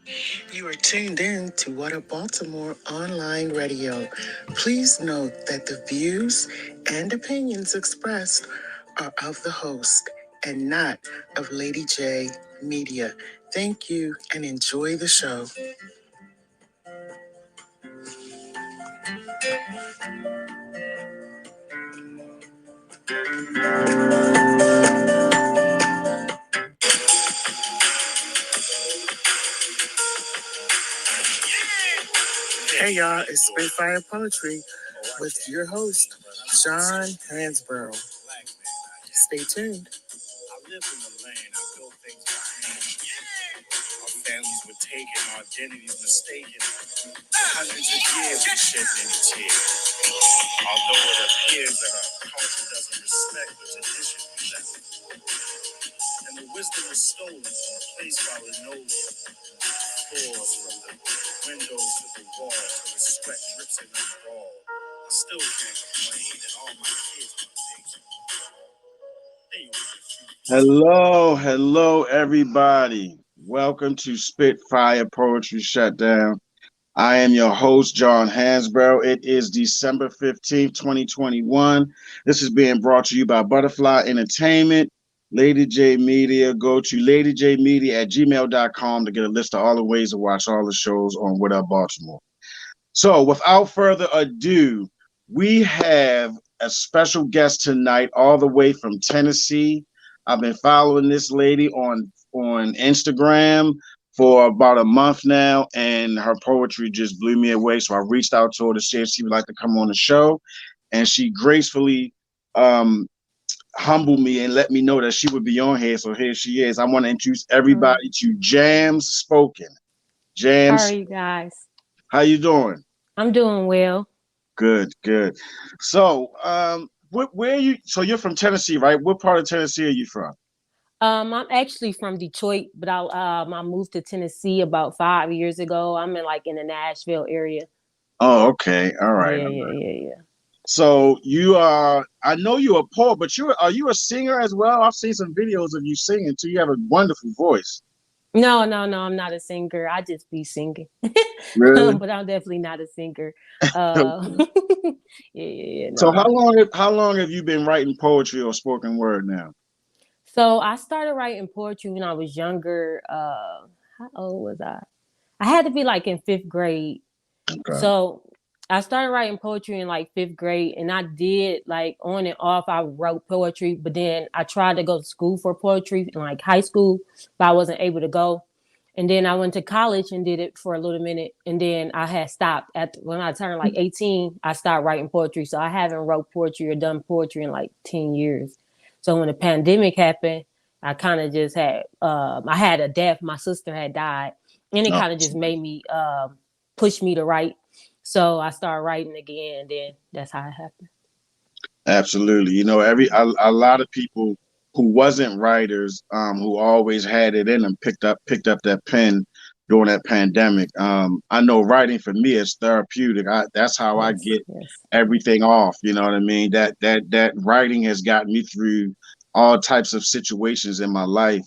You are tuned in to What a Baltimore Online Radio. Please note that the views and opinions expressed are of the host and not of Lady J Media. Thank you and enjoy the show. Hey y'all, it's Spitfire Poetry with your host, John Hansborough. Stay tuned. I lived in the land, I built things by hand. Our families were taken, our identities mistaken. For hundreds of years we shed many tears. Although it appears that our culture doesn't respect the tradition we left. And the wisdom is stolen from a place by linoleum. Floors from the windows to the wall, till the sweat drips in the wall. I still can't complain, and all my kids want things. Hello, hello, everybody. Welcome to Spitfire Poetry Shutdown. I am your host, John Hansborough. It is December 15th, 2021. This is being brought to you by Butterfly Entertainment, Lady J Media. Go to ladyjmedia@gmail.com to get a list of all the ways to watch all the shows on What Up Baltimore. So without further ado, we have a special guest tonight all the way from Tennessee. I've been following this lady on Instagram for about a month now, and her poetry just blew me away. So I reached out to her to see if she would like to come on the show, and she gracefully humbled me and let me know that she would be on here. So here she is. I want to introduce everybody to JamSpoken. How are you guys? How you doing? I'm doing well. Good. So, where are you? So you're from Tennessee, right? What part of Tennessee are you from? I'm actually from Detroit, but I moved to Tennessee about 5 years ago. I'm in the Nashville area. Oh, okay. All right. Yeah. So you are. I know you're a poet, but are you a singer as well? I've seen some videos of you singing too. You have a wonderful voice. No, I'm not a singer. I just be singing. Really? But I'm definitely not a singer. Yeah. So No. how long have you been writing poetry or spoken word now? So I started writing poetry when I was younger. How old was I? I had to be like in fifth grade. Okay. So I started writing poetry in like fifth grade, and I did like on and off. I wrote poetry, but then I tried to go to school for poetry in like high school, but I wasn't able to go. And then I went to college and did it for a little minute, and then I had stopped when I turned like 18. I started writing poetry, so I haven't wrote poetry or done poetry in like 10 years. So when the pandemic happened, I kind of just had I had a death. My sister had died, and it kind of just made me push me to write. So I started writing again, and then that's how it happened. Absolutely. You know, a lot of people who wasn't writers, who always had it in them, picked up that pen during that pandemic. I know writing for me is therapeutic. That's how I get everything off. You know what I mean? That writing has gotten me through all types of situations in my life.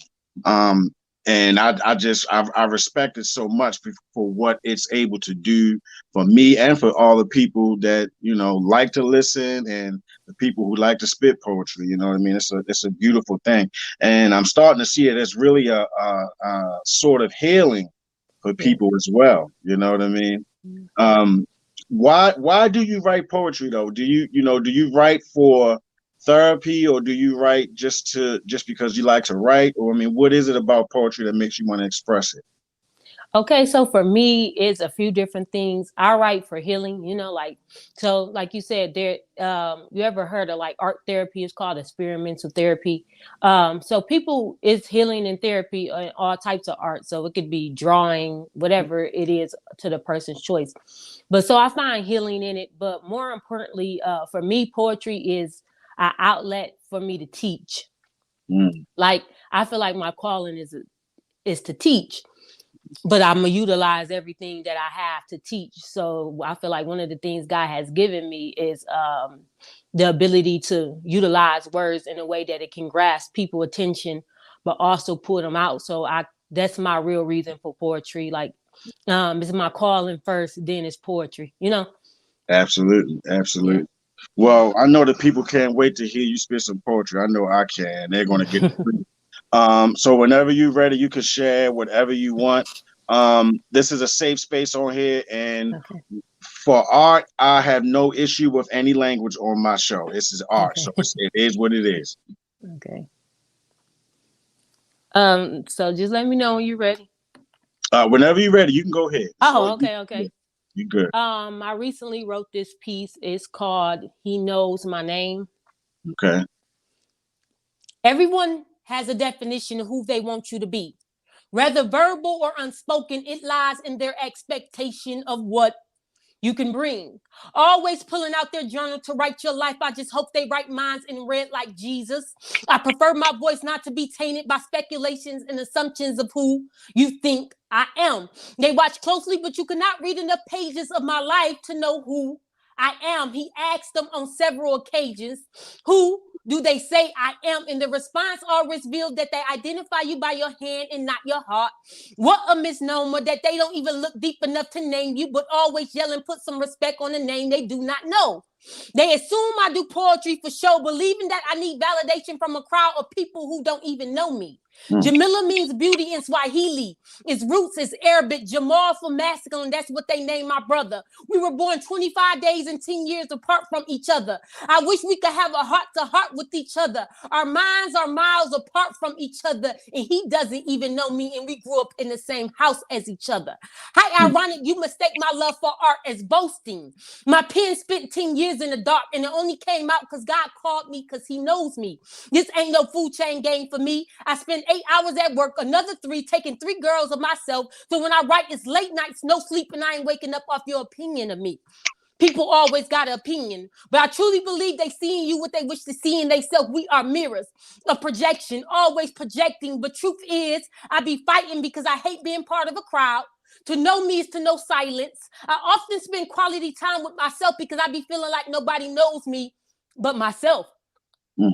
And I respect it so much for what it's able to do for me and for all the people that, you know, like to listen, and the people who like to spit poetry. You know what I mean? It's a beautiful thing, and I'm starting to see it as really a sort of healing for people as well. You know what I mean? Why do you write poetry though? Do you write for therapy, or do you write just because you like to write? Or I mean, what is it about poetry that makes you want to express it? Okay, so for me, it's a few different things. I write for healing, like you said, there. You ever heard of like art therapy? It's called experimental therapy. So people is healing in therapy in all types of art. So it could be drawing, whatever it is to the person's choice. But so I find healing in it. But more importantly, for me, poetry is an outlet for me to teach. Like I feel like my calling is to teach, but I'm gonna utilize everything that I have to teach. So I feel like one of the things God has given me is the ability to utilize words in a way that it can grasp people's attention, but also pull them out. So I that's my real reason for poetry. Like, it's my calling first, then it's poetry, you know? Absolutely, Yeah. absolutely. Well, I know that people can't wait to hear you spit some poetry. I know I can. They're going to get it free. So whenever you're ready, you can share whatever you want. This is a safe space on here, and Okay. for art, I have no issue with any language on my show. This is art, so Okay. it is what it is. Okay. So just let me know when you're ready. Whenever you're ready, you can go ahead. So Oh, okay, okay. you good. I recently wrote this piece. It's called He Knows My Name. Okay. Everyone has a definition of who they want you to be. Whether verbal or unspoken, it lies in their expectation of what you can bring. Always pulling out their journal to write your life. I just hope they write minds in red like Jesus. I prefer my voice not to be tainted by speculations and assumptions of who you think I am. They watch closely, but you cannot read enough pages of my life to know who I am. He asked them on several occasions, who do they say I am? And the response always revealed that they identify you by your hand and not your heart. What a misnomer that they don't even look deep enough to name you, but always yell and put some respect on a name they do not know. They assume I do poetry for show, believing that I need validation from a crowd of people who don't even know me. Jamila means beauty in Swahili. Its roots is Arabic. Jamal for masculine. That's what they named my brother. We were born 25 days and 10 years apart from each other. I wish we could have a heart to heart with each other. Our minds are miles apart from each other, and he doesn't even know me, and we grew up in the same house as each other. How ironic you mistake my love for art as boasting. My pen spent 10 years in the dark, and it only came out because God called me because he knows me. This ain't no food chain game for me. I spend 8 hours at work, another 3 taking 3 girls of myself. So when I write, it's late nights, no sleep, and I ain't waking up off your opinion of me. People always got an opinion, but I truly believe they see in you what they wish to see in themselves. We are mirrors of projection, always projecting. But truth is, I be fighting because I hate being part of a crowd. To know me is to know silence. I often spend quality time with myself because I be feeling like nobody knows me but myself.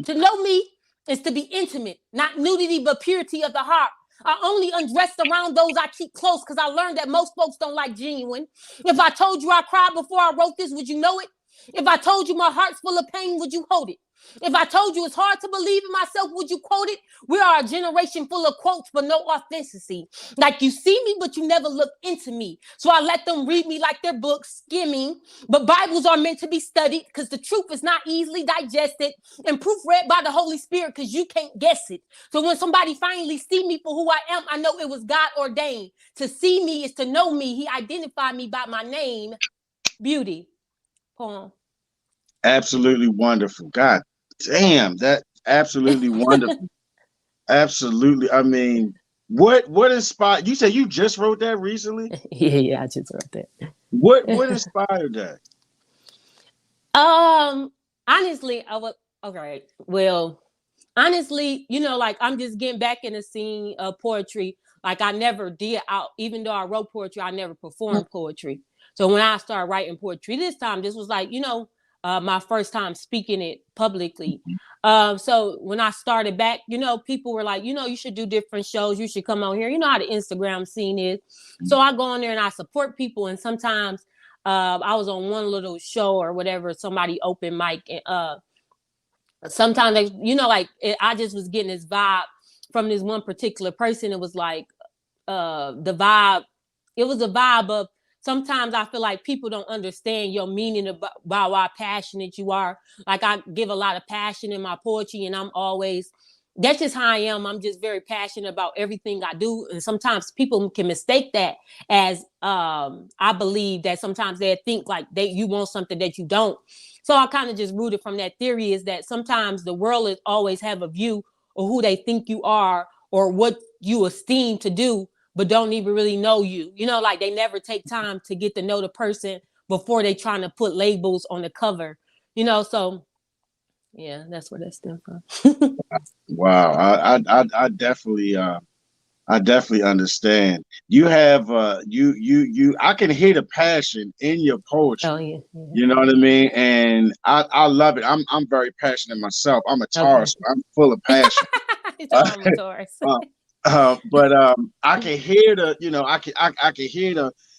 To know me is to be intimate, not nudity, but purity of the heart. I only undress around those I keep close because I learned that most folks don't like genuine. If I told you I cried before I wrote this, would you know it? If I told you my heart's full of pain, would you hold it? If I told you it's hard to believe in myself, would you quote it? We are a generation full of quotes, but no authenticity. Like you see me, but you never look into me. So I let them read me like they're books, skimming. But Bibles are meant to be studied because the truth is not easily digested and proof read by the Holy Spirit because you can't guess it. So when somebody finally see me for who I am, I know it was God ordained. To see me is to know me. He identified me by my name, Beauty. Poem. Absolutely wonderful. God damn, that absolutely wonderful. Absolutely. I mean, what inspired you said you just wrote that recently? Yeah, I just wrote that. What inspired that? Honestly, I would okay. Well, honestly, like I'm just getting back in the scene of poetry. Like I never did out, even though I wrote poetry, I never performed poetry. So when I started writing poetry this time, this was like, my first time speaking it publicly. So when I started back, people were like, you should do different shows. You should come on here. You know how the Instagram scene is. So I go on there and I support people. And sometimes I was on one little show or whatever, somebody open mic, and sometimes I just was getting this vibe from this one particular person. It was like the vibe. It was a vibe of sometimes I feel like people don't understand your meaning about how passionate you are. Like I give a lot of passion in my poetry, and that's just how I am. I'm just very passionate about everything I do. And sometimes people can mistake that as I believe that sometimes they think like you want something that you don't. So I kind of just rooted from that theory is that sometimes the world is always have a view of who they think you are or what you esteem to do, but don't even really know you. Like they never take time to get to know the person before they trying to put labels on the cover. So yeah, that's where that stemmed from. Wow. I definitely understand. You have you I can hear the passion in your Oh poetry. yeah, yeah. You know what I mean? And I love it. I'm very passionate myself. I'm a Okay. Taurus, so I'm full of passion. So I'm a Taurus. But I can hear the, you know, I can hear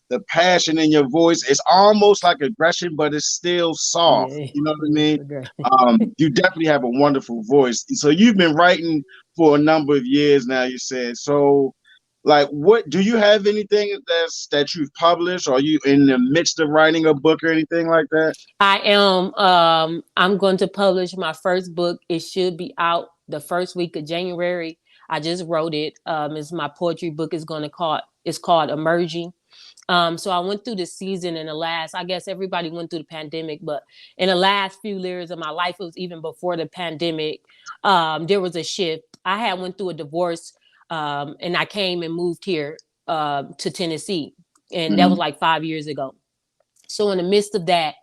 the passion in your voice. It's almost like aggression, but it's still soft. Yeah, You know what I yeah, mean? so great. You definitely have a wonderful voice. So you've been writing for a number of years now, you said. So like, what do you have anything that you've published? Or are you in the midst of writing a book or anything like that? I am. I'm going to publish my first book. It should be out the first week of January. I just wrote it. It's my poetry book. Is going to call. It's called Emerging. So I went through the season in the last. I guess everybody went through the pandemic, but in the last few years of my life, it was even before the pandemic. There was a shift. I had went through a divorce, and I came and moved here to Tennessee, and that was Mm-hmm. like 5 years ago. So in the midst of that,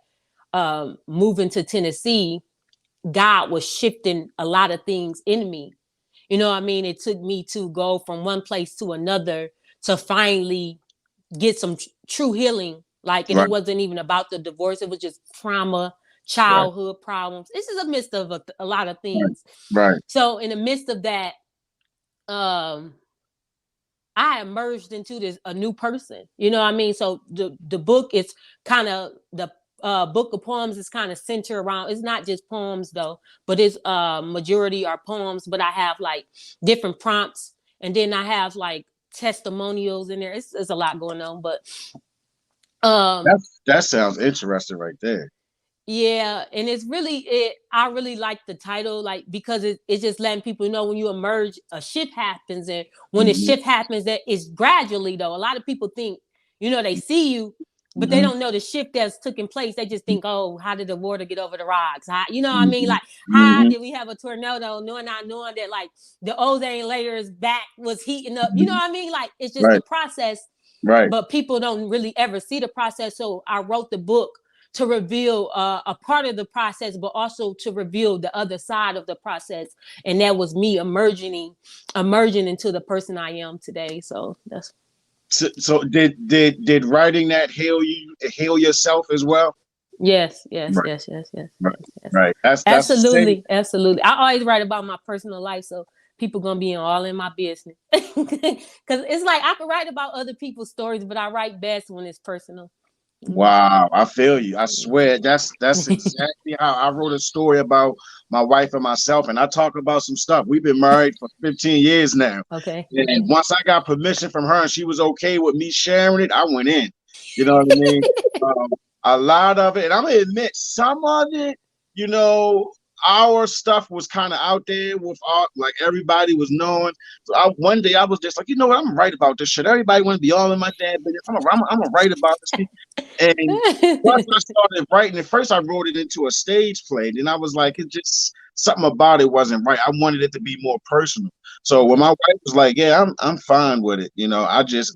moving to Tennessee, God was shifting a lot of things in me. You know what I mean? It took me to go from one place to another to finally get some true healing. Like, and it Right, wasn't even about the divorce, it was just trauma, right, childhood problems. This is a midst of a lot of right, things. right. So, in the midst of that, um, I emerged into this a new person. You know what I mean? So the book is kind of the book of poems is kind of centered around. It's not just poems though, but it's majority are poems. But I have like different prompts, and then I have like testimonials in there. It's a lot going on, but um That sounds interesting right there. yeah, and it's really it. I really like the title, like because it's just letting people know when you emerge, a shift happens, and when a Hmm. shift happens, that it's gradually though. A lot of people think, they see you, but they Hmm. don't know the shift that's taking place. They just think, oh, how did the water get over the rocks? How, you know what I mean? Hmm. Like, how Hmm. did we have a tornado, not knowing that like the ozone layers back was heating up? You know Hmm. what I mean? Like, it's just the Right, process, right. but people don't really ever see the process. So I wrote the book to reveal a part of the process, but also to reveal the other side of the process, and that was me emerging into the person I am today. So that's So did writing that heal yourself as well? yes, yes, Right, yes, yes, yes, right, yes, yes. right. That's the same. Absolutely, absolutely. I always write about my personal life, so people gonna be all in my business. Because it's like I can write about other people's stories, but I write best when it's personal. Mm-hmm. Wow, I feel you. I swear that's exactly how I wrote a story about my wife and myself, and I talk about some stuff. We've been married for 15 years now, Okay, and okay. once I got permission from her and she was okay with me sharing it, I went in. You know what I mean? Um, a lot of it, and I'm gonna admit, some of it, you know, our stuff was kind of out there with all, like everybody was knowing. So one day I was just like, you know what, I'm gonna write about this shit. Everybody want to be all in my damn business. I'm gonna write about this. And once I started writing, at first I wrote it into a stage play. Then I was like, it just something about it wasn't right. I wanted it to be more personal. So when Okay. my wife was like, "Yeah, I'm fine with it,"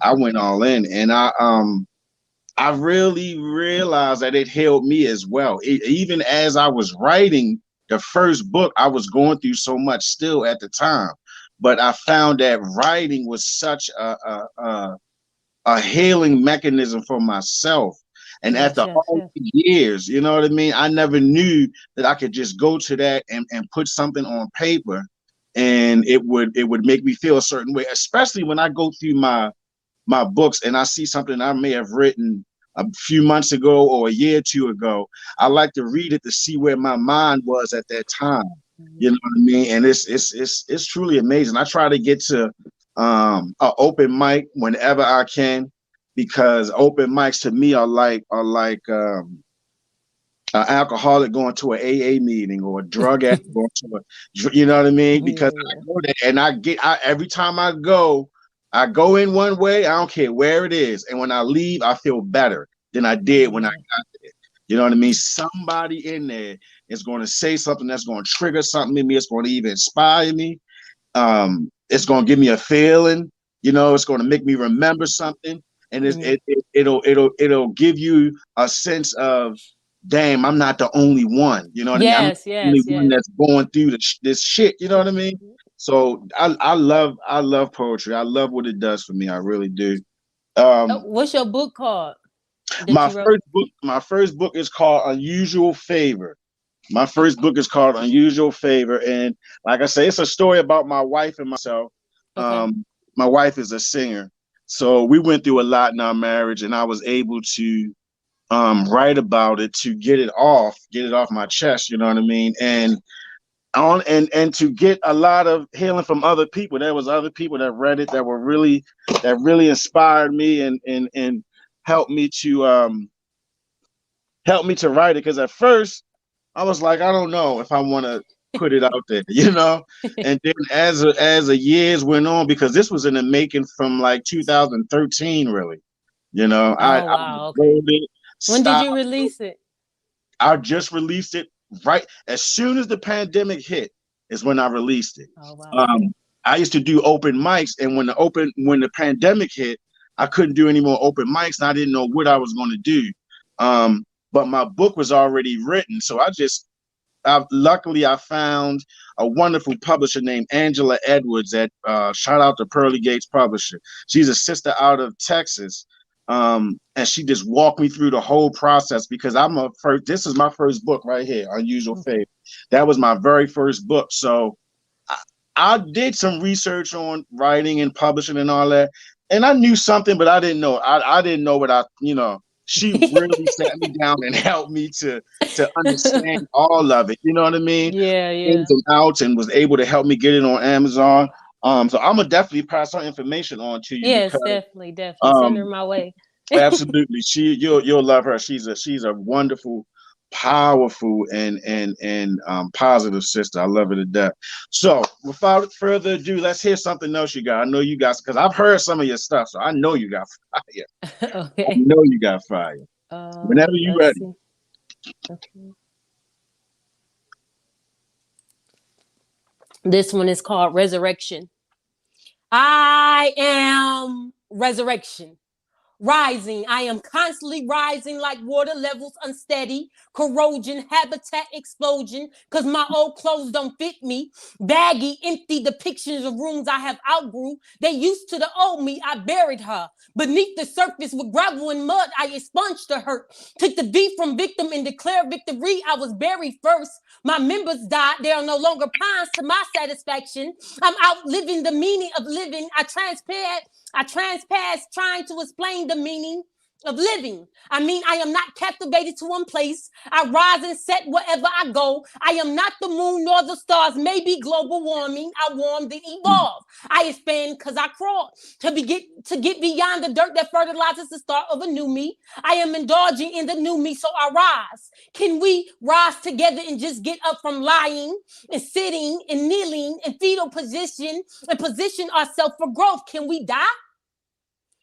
I went all in, and I really realized that it helped me as well. Even as I was writing the first book, I was going through so much still at the time, but I found that writing was such a healing mechanism for myself. And Yes, after yes, all yes. these years, you know what I mean? I never knew that I could just go to that and put something on paper and it would make me feel a certain way, especially when I go through my books and I see something I may have written a few months ago or a year or two ago. I like to read it to see where my mind was at that time. You know what I mean? And it's truly amazing. I try to get to an open mic whenever I can because open mics to me are like an alcoholic going to an AA meeting or a drug addict going to you know what I mean? Because I Yeah, go there and every time I go in one way, I don't care where it is. And when I leave, I feel better than I did when I yeah. got there. You know what I mean? Somebody in there is going to say something that's going to trigger something in me. It's going to even inspire me. It's going to give me a feeling. It's going to make me remember something, and Yeah. it'll give you a sense of, damn, I'm not the only one. You know what I mean? I'm not Yes, the only yes, one yes. that's going through this shit. You know what I mean? So I love poetry. I love what it does for me. I really do. Um, What's your book called that my you wrote? first book is called Unusual Favor. My first book is called Unusual Favor, and like I say, it's a story about my wife and myself. Okay. my wife is a singer, so we went through a lot in our marriage, and I was able to write about it to get it off my chest. You know what I mean? And to get a lot of healing from other people. There was other people that read it that really inspired me and helped me to write it. Because at first I was like, I don't know if I want to put it out there, you know. And then as the years went on, because this was in the making from like 2013, really, you know. I Oh wow, okay. wrote it, When did stopped. you release it? I just released it right as soon as the pandemic hit is when I released it. Oh wow, okay. Um, I used to do open mics, and when the pandemic hit, I couldn't do any more open mics, and I didn't know what I was going to do. But my book was already written, so luckily I found a wonderful publisher named Angela Edwards at shout out to Pearly Gates Publisher. She's a sister out of Texas. And she just walked me through the whole process because this is my first book right here, Unusual Faith. That was my very first book. So I did some research on writing and publishing and all that. And I knew something, but I didn't know. I didn't know she really sat me down and helped me to understand all of it. You know what I mean? Yeah, yeah. Ins and outs, and was able to help me get it on Amazon. So I'm gonna definitely pass some information on to you Yes, because definitely, definitely. Send her my way. absolutely, you'll love her. She's a wonderful, powerful, and positive sister. I love her to death. So without further ado, let's hear something else you got. I know you got, because I've heard some of your stuff, so I know you got fire. I Okay. know you got fire. Whenever you're Let's ready. see. Okay. This one is called Resurrection. I am resurrection. Rising, I am constantly rising like water levels unsteady, corrosion, habitat explosion, because my old clothes don't fit me. Baggy, empty depictions of rooms I have outgrew. They used to the old me, I buried her. Beneath the surface with gravel and mud, I expunged the hurt. Took the V from victim and declared victory. I was buried first. My members died. They are no longer pines to my satisfaction. I'm outliving the meaning of living. I transpass trying to explain the meaning of living. I mean, I am not captivated to one place. I rise and set wherever I go. I am not the moon nor the stars, maybe global warming. I warm then evolve. I expand because I crawl to get beyond the dirt that fertilizes the start of a new me. I am indulging in the new me, so I rise. Can we rise together and just get up from lying and sitting and kneeling in fetal position and position ourselves for growth? Can we die?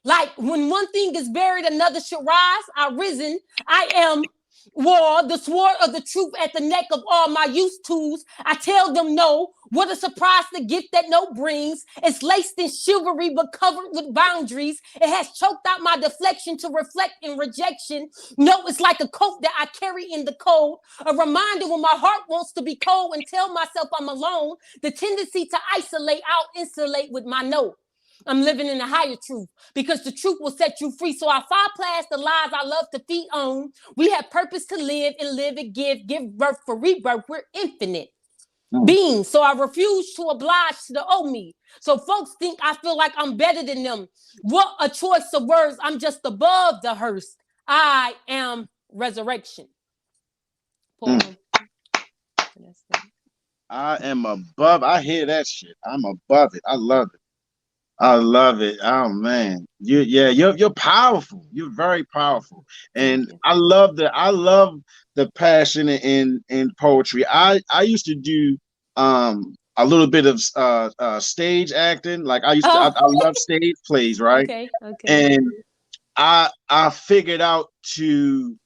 Like when one thing is buried, another should rise. I risen. I am war, the sword of the truth at the neck of all my used tools. I tell them no. What a surprise, the gift that no brings. It's laced in chivalry, but covered with boundaries. It has choked out my deflection to reflect in rejection. No, it's like a coat that I carry in the cold. A reminder when my heart wants to be cold and tell myself I'm alone. The tendency to isolate, out insulate with my no. I'm living in a higher truth because the truth will set you free. So I far past the lies I love to feed on. We have purpose to live and live and give birth for rebirth. We're infinite beings. So I refuse to oblige to the old me. So folks think I feel like I'm better than them. What a choice of words. I'm just above the hearse. I am resurrection. I am above. I hear that shit. I'm above it. I love it. I love it. Oh man, you're powerful. You're very powerful, and I love the passion in poetry. I used to do a little bit of stage acting. Like I love stage plays, right? Okay. And I figured out to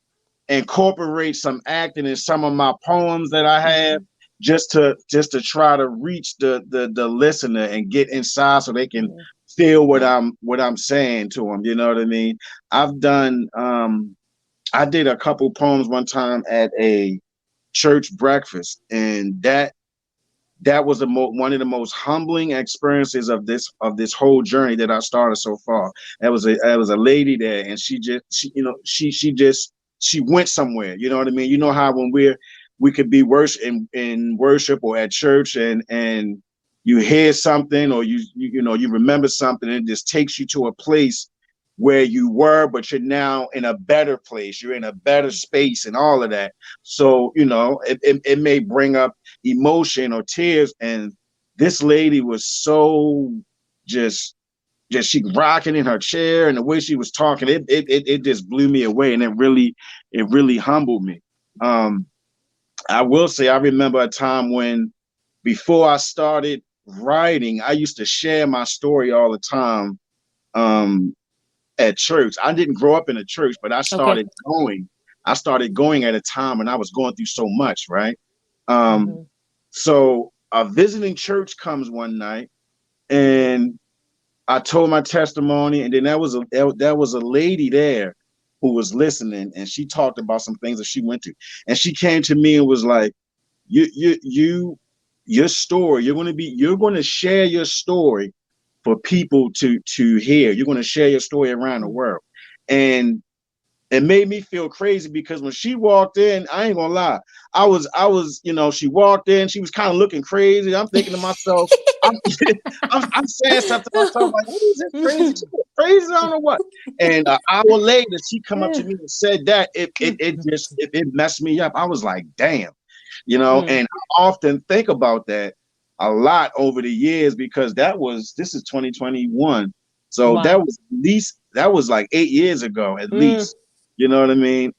incorporate some acting in some of my poems that I have, just to try to reach the listener and get inside so they can feel what I'm saying to them. You know what I mean? I've done I did a couple poems one time at a church breakfast, and that was one of the most humbling experiences of this whole journey that I started so far. There was a lady there, and she went somewhere. You know what I mean? You know how when we could be in worship or at church, and you hear something, or you remember something, and it just takes you to a place where you were, but you're now in a better place. You're in a better space and all of that. So, it may bring up emotion or tears. And this lady was so just she rocking in her chair, and the way she was talking, it just blew me away, and it really humbled me. I will say, I remember a time when, before I started writing, I used to share my story all the time at church. I didn't grow up in a church, but I Okay. started going. I started going at a time when I was going through so much, right? Um, Mm-hmm. so a visiting church comes one night, and I told my testimony, and then there was a lady there who was listening, and she talked about some things that she went through, and she came to me and was like, your story, you're going to share your story for people to hear. You're going to share your story around the world. And it made me feel crazy, because when she walked in, I ain't gonna lie, I was, she walked in, she was kind of looking crazy. I'm thinking to myself, I'm, I'm saying something to myself like, what is this crazy? She look crazy, I don't know what. And an hour later, she come up to me and said that it messed me up. I was like, damn, and I often think about that a lot over the years, because this is 2021. So Wow. that was like 8 years ago, at Mm. least. You know what I mean?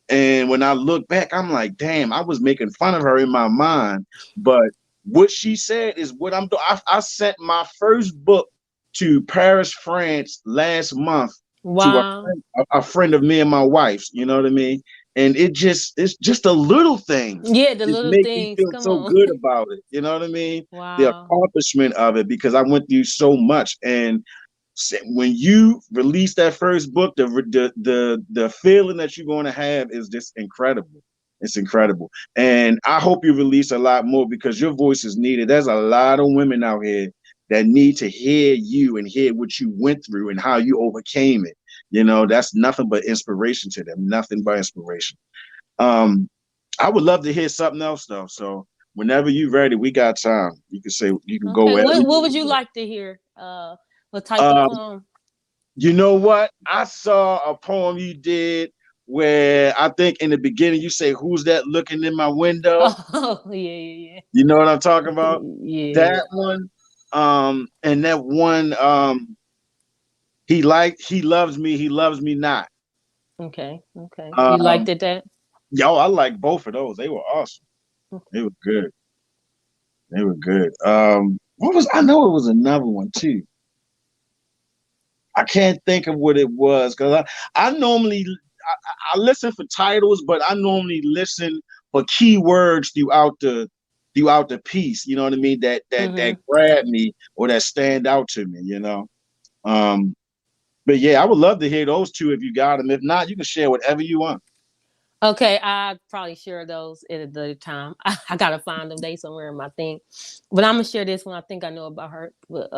And when I look back, I'm like, damn, I was making fun of her in my mind. But what she said is what I'm doing. I sent my first book to Paris, France last month, to Wow. a friend of me and my wife's, you know what I mean? And it's just the little things Yeah, the just little make me things. feel Come so on. good about it. You know what I mean? The Wow. accomplishment of it, because I went through so much. And when you release that first book, the feeling that you're going to have is just incredible. It's incredible. And I hope you release a lot more, because your voice is needed. There's a lot of women out here that need to hear you and hear what you went through and how you overcame it. That's nothing but inspiration to them. Nothing but inspiration. Um, I would love to hear something else though. So whenever you're ready, we got time. You can go Okay. wherever What you would you want. like to hear? What type of Um, poem? You know what? I saw a poem you did where I think in the beginning you say, "Who's that looking in my window?" Oh, yeah, You know what I'm talking about? yeah, That one, and that one, he loves me not. yeah. Okay, okay. You liked Um, it that? yo, I like both of those. They were awesome. They were good. They were good. What was? I know it was another one too. I can't think of what it was, because I normally I listen for titles, but I normally listen for keywords throughout the piece. You know what I mean? That Mm-hmm. grab me or that stand out to me. Um, but yeah, I would love to hear those two if you got them. If not, you can share whatever you want. Okay, I probably share those at the time. I gotta find them. They somewhere in my thing, but I'm gonna share this one. I think I know about her. But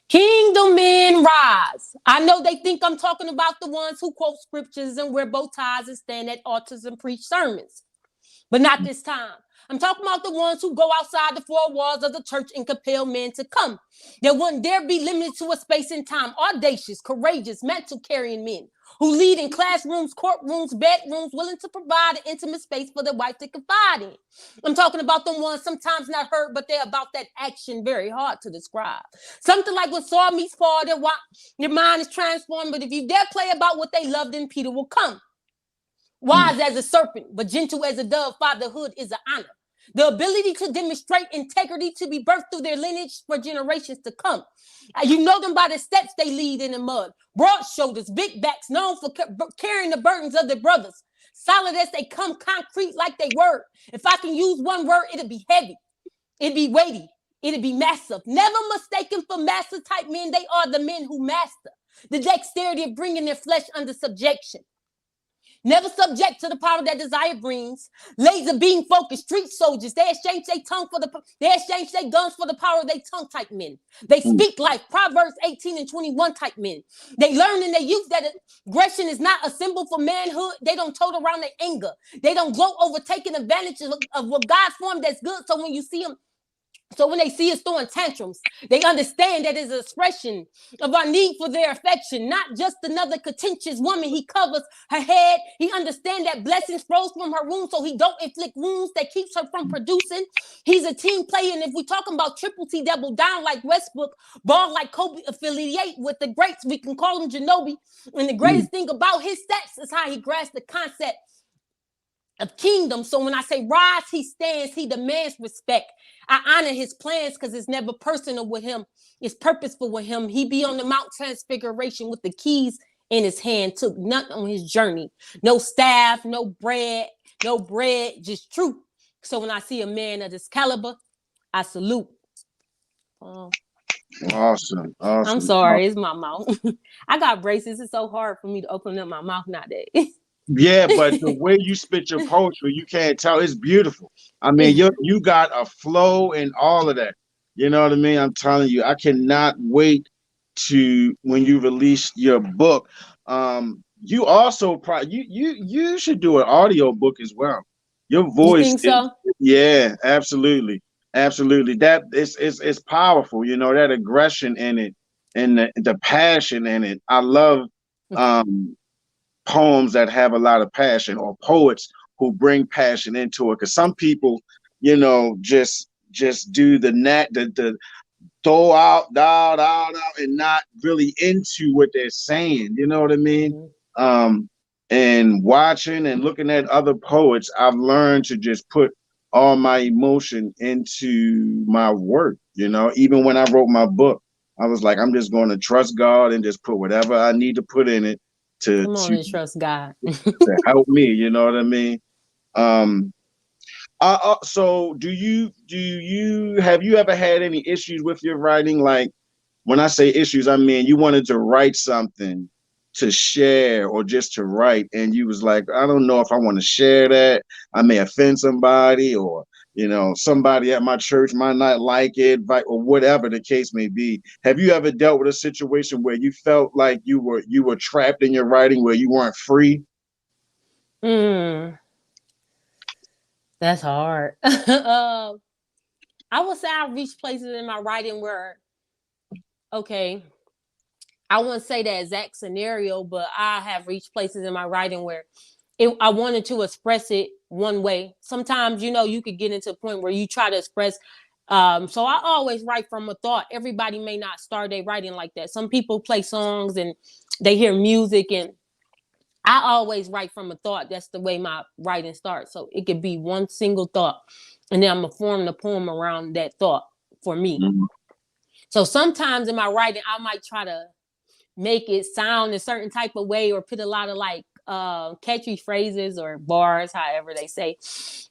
Kingdom men rise. I know they think I'm talking about the ones who quote scriptures and wear bow ties and stand at altars and preach sermons. But not this time. I'm talking about the ones who go outside the four walls of the church and compel men to come. There wouldn't dare be limited to a space and time. Audacious, courageous, mantle carrying men who lead in classrooms, courtrooms, bedrooms, willing to provide an intimate space for their wife to confide in. I'm talking about the ones sometimes not heard, but they're about that action very hard to describe. Something like when Saul meets Paul, their mind is transformed. But if you dare play about what they love, then Peter will come. Mm. Wise as a serpent, but gentle as a dove, fatherhood is an honor. The ability to demonstrate integrity to be birthed through their lineage for generations to come. You know them by the steps they lead in the mud. Broad shoulders, big backs, known for carrying the burdens of their brothers. Solid as they come, concrete like they word. If I can use one word, it'll be heavy. It'd be weighty. It'd be massive. Never mistaken for master type men. They are the men who master the dexterity of bringing their flesh under subjection. never subject to the power that desire brings. Laser beam focused street soldiers. They exchange their guns for the power of their tongue type men. They speak life. Proverbs 18 and 21 type men. They learn in their youth that aggression is not a symbol for manhood. They don't tote around their anger. They don't gloat over taking advantage of what God formed that's good. So when you see them, so when they see us throwing tantrums, they understand that it's an expression of our need for their affection, not just another contentious woman. He covers her head. He understands that blessings flows from her womb, so he don't inflict wounds that keeps her from producing. He's a team player, and if we're talking about triple T double down like Westbrook, ball like Kobe, affiliate with the greats, we can call him Ginobili. And the greatest thing about his stats is how he grasped the concept of kingdom. So when I say rise, he stands, he demands respect. I honor his plans because it's never personal with him. It's purposeful with him. He be on the Mount Transfiguration with the keys in his hand, took nothing on his journey. No staff, no bread, just truth. So when I see a man of this caliber, I salute. Awesome. I'm sorry, it's my mouth. I got braces. It's so hard for me to open up my mouth nowadays. Yeah, but the way you spit your poetry, you can't tell. It's beautiful. I mean, you got a flow and all of that. You know what I mean? I'm telling you, I cannot wait to when you release your book. You also you should do an audio book as well. Your voice, you think so? Yeah, absolutely, absolutely. That it's powerful. You know that aggression in it and the passion in it. I love poems that have a lot of passion, or poets who bring passion into it. Because some people, you know, just do the throw out, and not really into what they're saying. You know what I mean? And watching and looking at other poets, I've learned to just put all my emotion into my work. You know, even when I wrote my book, I was like, I'm just going to trust God and just put whatever I need to put in it to trust God to help me. You know what I mean? So do you have you ever had any issues with your writing? Like, when I say issues, I mean you wanted to write something to share or just to write, and you was like, I don't know if I want to share that. I may offend somebody, or you know, somebody at my church might not like it, or whatever the case may be. Have you ever dealt with a situation where you felt like you were trapped in your writing, where you weren't free? That's hard. I would say I've reached places in my writing where, okay, I wouldn't say that exact scenario, but I have reached places in my writing where I wanted to express it one way. Sometimes, you know, you could get into a point where you try to express. So I always write from a thought. Everybody may not start their writing like that. Some people play songs and they hear music, and I always write from a thought. That's the way my writing starts. So it could be one single thought, and then I'm going to form the poem around that thought for me. So sometimes in my writing, I might try to make it sound a certain type of way, or put a lot of like catchy phrases or bars, however they say.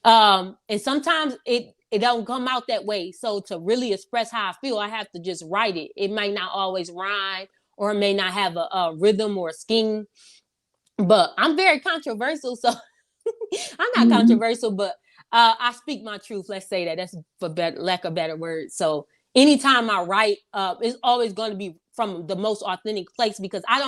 And sometimes it don't come out that way. So to really express how I feel, I have to just write it. It might not always rhyme, or it may not have a rhythm or a scheme. But I'm very controversial, so I'm not controversial, but I speak my truth. Let's say that. That's for lack of better words. So anytime I write, it's always going to be from the most authentic place, because I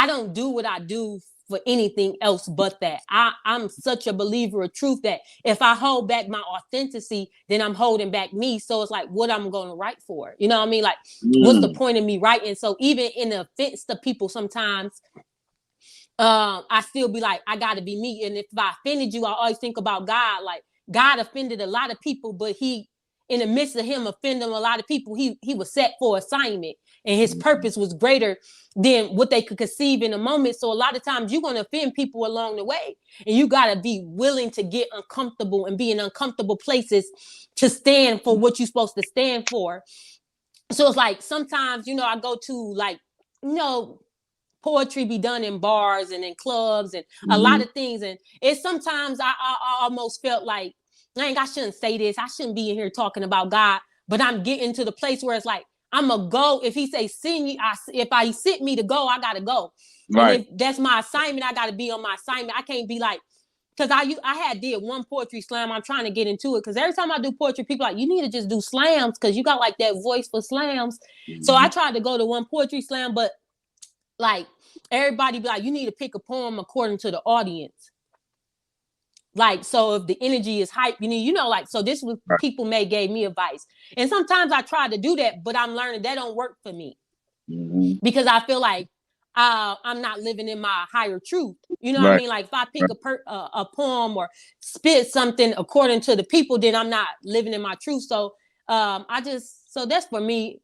don't do what I do for anything else but that. I'm such a believer of truth that if I hold back my authenticity, then I'm holding back me. So it's like, what I'm going to write for? You know what I mean? Like, what's the point of me writing? So even in the offense to people, sometimes I still be like, I gotta be me. And if I offended you, I always think about God. Like, God offended a lot of people, but he, in the midst of him offending a lot of people, he was set for assignment, and his purpose was greater than what they could conceive in a moment. So a lot of times you're going to offend people along the way, and you got to be willing to get uncomfortable and be in uncomfortable places to stand for what you're supposed to stand for. So it's like, sometimes, you know, I go to, like, you know, poetry be done in bars and in clubs and a lot of things. And it's sometimes I almost felt like, I shouldn't say this. I shouldn't be in here talking about God. But I'm getting to the place where it's like, I'm going to go. If he say, send you, if I sent me to go, I got to go. And Right. if that's my assignment, I got to be on my assignment. I can't be like, because I had did one poetry slam. I'm trying to get into it because every time I do poetry, people are like, you need to just do slams because you got like that voice for slams. So I tried to go to one poetry slam, but like everybody be like, you need to pick a poem according to the audience. Like, so if the energy is hype, you need, like, so this was Right. people may gave me advice. And sometimes I try to do that, but I'm learning that don't work for me because I feel like I'm not living in my higher truth. You know what I Right. mean? Like if I pick a poem or spit something according to the people, then I'm not living in my truth. So so that's for me.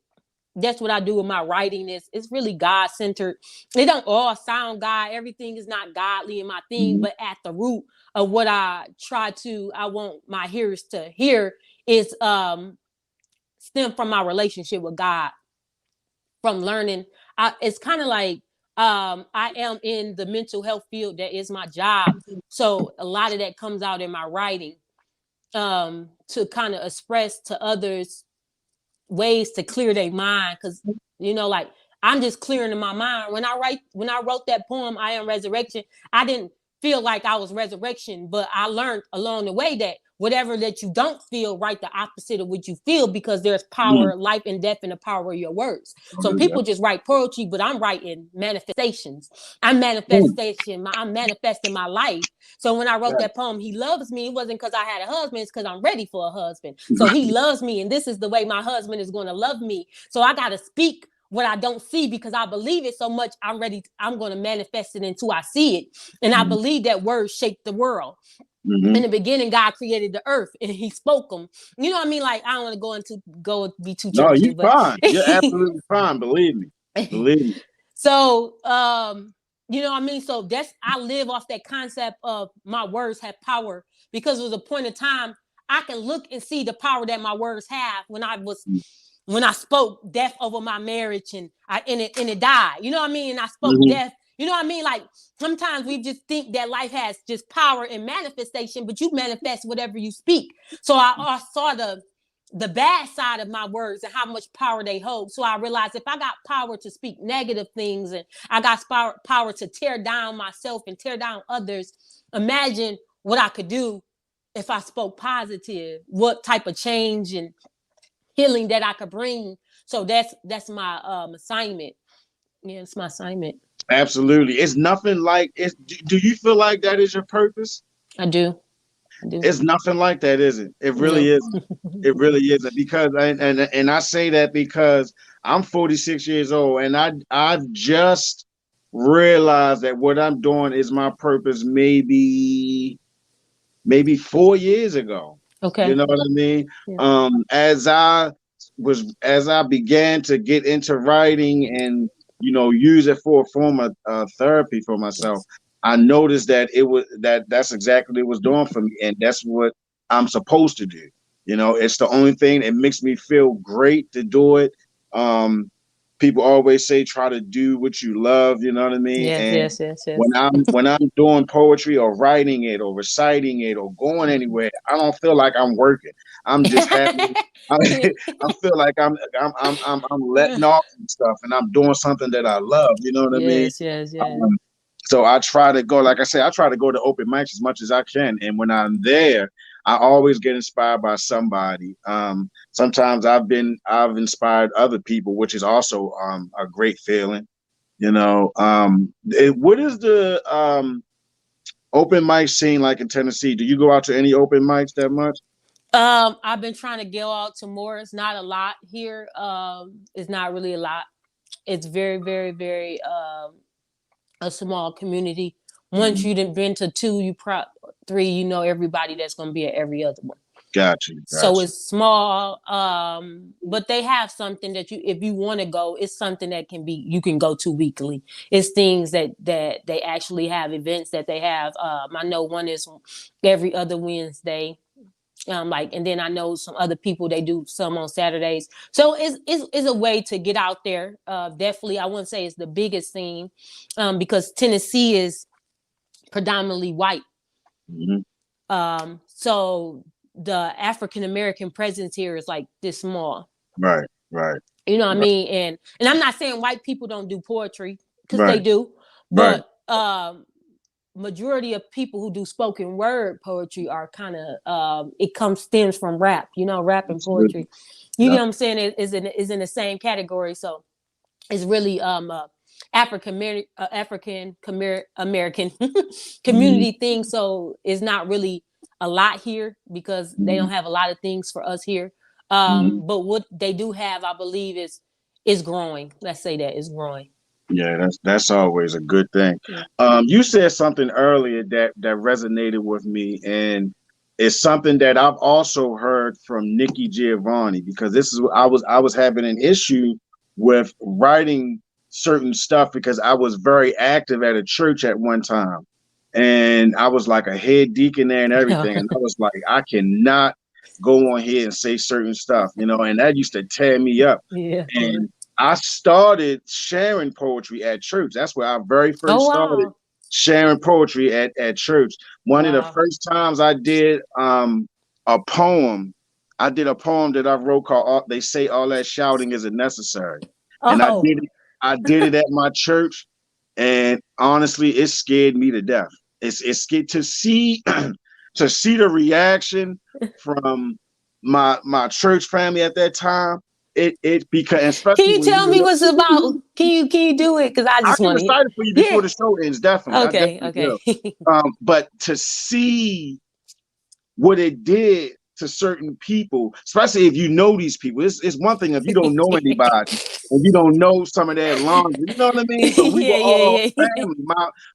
That's what I do with my writing. It's really God centered. They don't all sound God. Everything is not godly in my thing, but at the root of what I want my hearers to hear is stem from my relationship with God, from learning. It's kind of like I am in the mental health field. That is my job. So a lot of that comes out in my writing to kind of express to others ways to clear their mind, because like I'm just clearing in my mind. When I wrote that poem, I Am Resurrection, I didn't feel like I was resurrection, but I learned along the way that whatever that you don't feel, write the opposite of what you feel, because there's power, life and death in the power of your words. So people just write poetry, but I'm writing manifestations. I'm manifesting my life. So when I wrote that poem, He Loves Me, it wasn't because I had a husband, it's because I'm ready for a husband. So He loves me, and this is the way my husband is going to love me. So I got to speak what I don't see because I believe it so much. I'm going to manifest it until I see it. And I believe that words shape the world. In the beginning, God created the earth and He spoke them. You know what I mean? Like, I don't want to be too No, churchy, you're but fine. You're absolutely fine. Believe me. Believe me. So, you know what I mean? So I live off that concept of my words have power, because there was a point in time I can look and see the power that my words have when I spoke death over my marriage and it died. You know what I mean? And I spoke death. You know what I mean? Like sometimes we just think that life has just power and manifestation, but you manifest whatever you speak. So I saw the bad side of my words and how much power they hold. So I realized if I got power to speak negative things and I got power to tear down myself and tear down others, imagine what I could do if I spoke positive, what type of change and healing that I could bring. So that's my assignment. Yeah, it's my assignment. Absolutely. It's nothing like it. Do you feel like that is your purpose? I do. I do. It's nothing like that, is it? It really No. isn't. It really isn't. Because and I say that because I'm 46 years old and I've just realized that what I'm doing is my purpose maybe 4 years ago. You Okay. know what I mean? Yeah. As I began to get into writing and use it for a form of therapy for myself, Yes. I noticed that that's exactly what it was doing for me, and that's what I'm supposed to do. It's the only thing that makes me feel great to do it. Um, People always say try to do what you love. You know what I mean? Yes. And Yes. Yes. Yes. when I'm doing poetry or writing it or reciting it or going anywhere, I don't feel like I'm working. I'm just happy. I, I feel like I'm letting off and stuff, and I'm doing something that I love. You know what I mean? Yes. Yes. Yes. So I try to go, like I said, I try to go to open mics as much as I can, and when I'm there, I always get inspired by somebody. Sometimes I've inspired other people, which is also a great feeling. What is the open mic scene like in Tennessee? Do you go out to any open mics that much? I've been trying to go out to more. It's not a lot here. It's not really a lot. It's very, very, very a small community. Once you done been to two, three, everybody that's gonna be at every other one. Gotcha. So it's small, but they have something that if you want to go, it's something that you can go to weekly. It's things that they actually have, events that they have. I know one is every other Wednesday. And then I know some other people, they do some on Saturdays. So it's a way to get out there. Definitely, I wouldn't say it's the biggest thing, because Tennessee is predominantly white. So the African American presence here is like this small. Right. You know what I mean? And I'm not saying white people don't do poetry, because they Right. do, Right. But majority of people who do spoken word poetry are kind of stems from rap, rap and poetry. You know Yep. what I'm saying? It is in the same category. So it's really African American Mhm. community thing. So it's not really a lot here because they don't Mhm. have a lot of things for us here. Mhm. But what they do have, I believe, is growing. Let's say that is growing. Yeah, that's always a good thing. Yeah. You said something earlier that resonated with me, and it's something that I've also heard from Nikki Giovanni, because this is I was having an issue with writing certain stuff because I was very active at a church at one time, and I was like a head deacon there and everything, and I was like, I cannot go on here and say certain stuff, and that used to tear me up. Yeah. And I started sharing poetry at church. That's where I very Oh first started wow. sharing poetry at church. One of the Wow. first times I did a poem, I did a poem that I wrote called "They Say All That Shouting Isn't Necessary," and I Oh. did it. I did it at my church, and honestly, it scared me to death. It's scared to see to see the reaction from my church family at that time. It because Can especially you when tell me what's about? you Can you do it? Because I I just can want to hear. recite it for you Yeah. before the show ends. Definitely, I Okay. definitely Okay. will. But to see what it did to certain people, especially if you know these people, it's one thing if you don't know anybody and you don't know some of their laundry. You know what I mean? But we were Yeah. all Yeah. Yeah. family.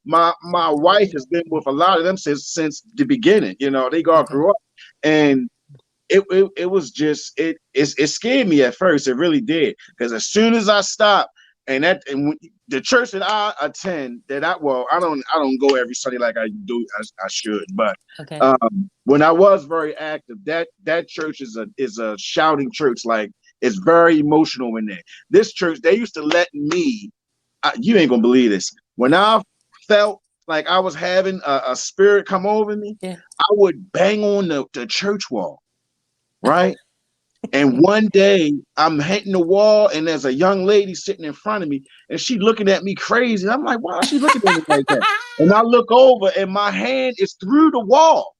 My wife has been with a lot of them since the beginning. They all Okay. grew up, and it was just it scared me at first. It really did, because as soon as I stopped, and the church that I attend, I don't go every Sunday like I should, but Okay. when I was very active, that church is a shouting church. Like, it's very emotional in there. This church, they used to let me. You ain't gonna believe this. When I felt like I was having a spirit come over me, Yeah. I would bang on the church wall, right? And one day I'm hitting the wall, and there's a young lady sitting in front of me, and she looking at me crazy. And I'm like, why is she looking at me like that? And I look over, and my hand is through the wall.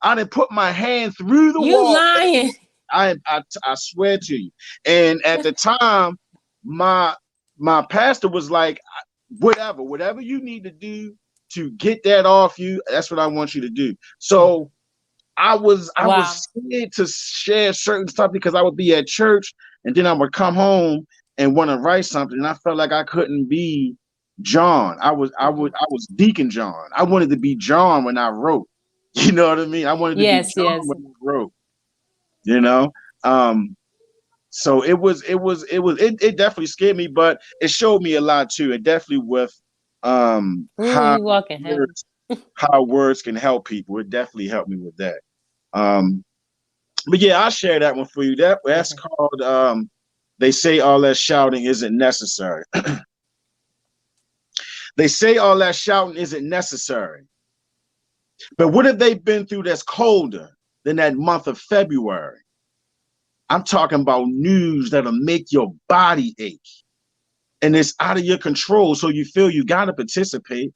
I didn't put my hand through the You wall. lying? I swear to you. And at the time, my my pastor was like, whatever you need to do to get that off you, that's what I want you to do. So I was Wow. scared to share certain stuff because I would be at church, and then I would come home and want to write something, and I felt like I couldn't be John. I was Deacon John. I wanted to be John when I wrote. You know what I mean? I wanted to be Yes. John Yes. when I wrote. You know, um, so it definitely scared me, but it showed me a lot too. It definitely with Ooh, you walking heavy. how words can help people. It definitely helped me with that. Um, but yeah, I'll share that one for you. That's Okay. called They Say All That Shouting Isn't Necessary. They say all that shouting isn't necessary. But what have they been through that's colder than that month of February? I'm talking about news that'll make your body ache. And it's out of your control, so you feel you gotta participate.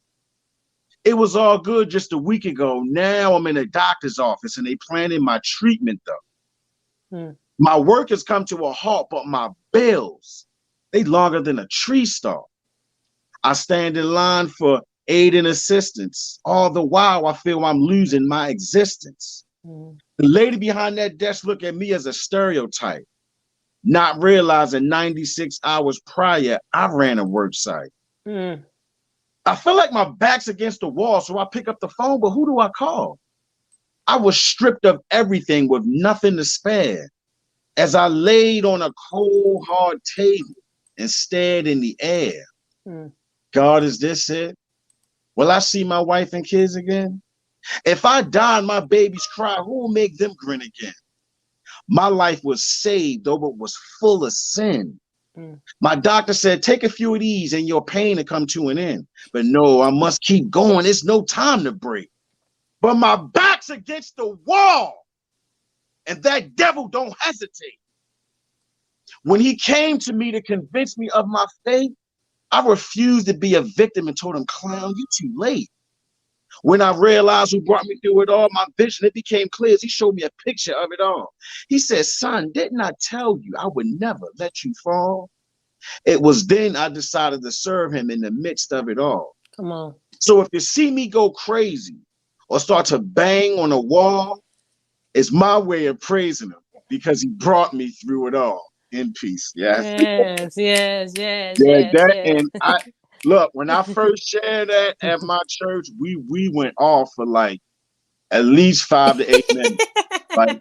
It was all good just a week ago. Now I'm in a doctor's office and they planning my treatment though. Hmm. My work has come to a halt, but my bills, they longer than a tree stump. I stand in line for aid and assistance. All the while, I feel I'm losing my existence. Hmm. The lady behind that desk look at me as a stereotype, not realizing 96 hours prior, I ran a work site. Hmm. I feel like my back's against the wall, so I pick up the phone, but who do I call? I was stripped of everything with nothing to spare as I laid on a cold, hard table and stared in the air. Hmm. God, is this it? Will I see my wife and kids again? If I die and my babies cry, who will make them grin again? My life was saved, though it was full of sin. Hmm. My doctor said, take a few of these and your pain will come to an end. But no, I must keep going. It's no time to break. But my back's against the wall, and that devil don't hesitate. When he came to me to convince me of my faith, I refused to be a victim and told him, clown, you too late. When I realized who brought me through it all, my vision, it became clear as he showed me a picture of it all. He said, son, didn't I tell you I would never let you fall? It was then I decided to serve him in the midst of it all. Come on. So if you see me go crazy or start to bang on a wall, it's my way of praising him because he brought me through it all in peace. Yes. Yes, yes, yes, Yeah, yes, that yes. and I look, when I first shared that at my church, we went off for like at least 5 to 8 minutes. Like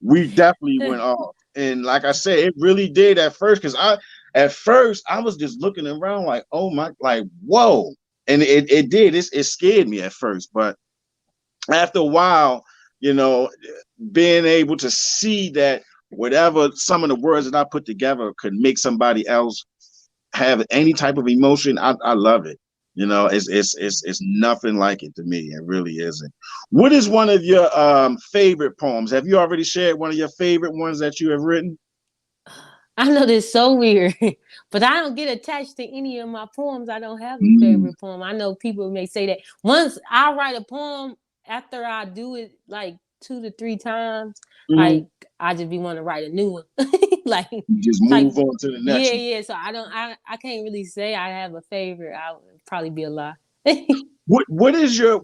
we definitely went off. And like I said, it really did at first because at first I was just looking around like, oh my, like, whoa. And it did. It scared me at first. But after a while, you know, being able to see that whatever some of the words that I put together could make somebody else have any type of emotion, I love it. You know, it's nothing like it to me. It really isn't. What is one of your favorite poems? Have you already shared one of your favorite ones that you have written? I know this is so weird, but I don't get attached to any of my poems. I don't have a Mm, favorite poem. I know people may say that. Once I write a poem, after I do it like 2 to 3 times, mm-hmm. like I just be want to write a new one. Like You just type, move on to the next yeah, one. yeah. So I can't really say I have a favorite. I would probably be a lie. What is your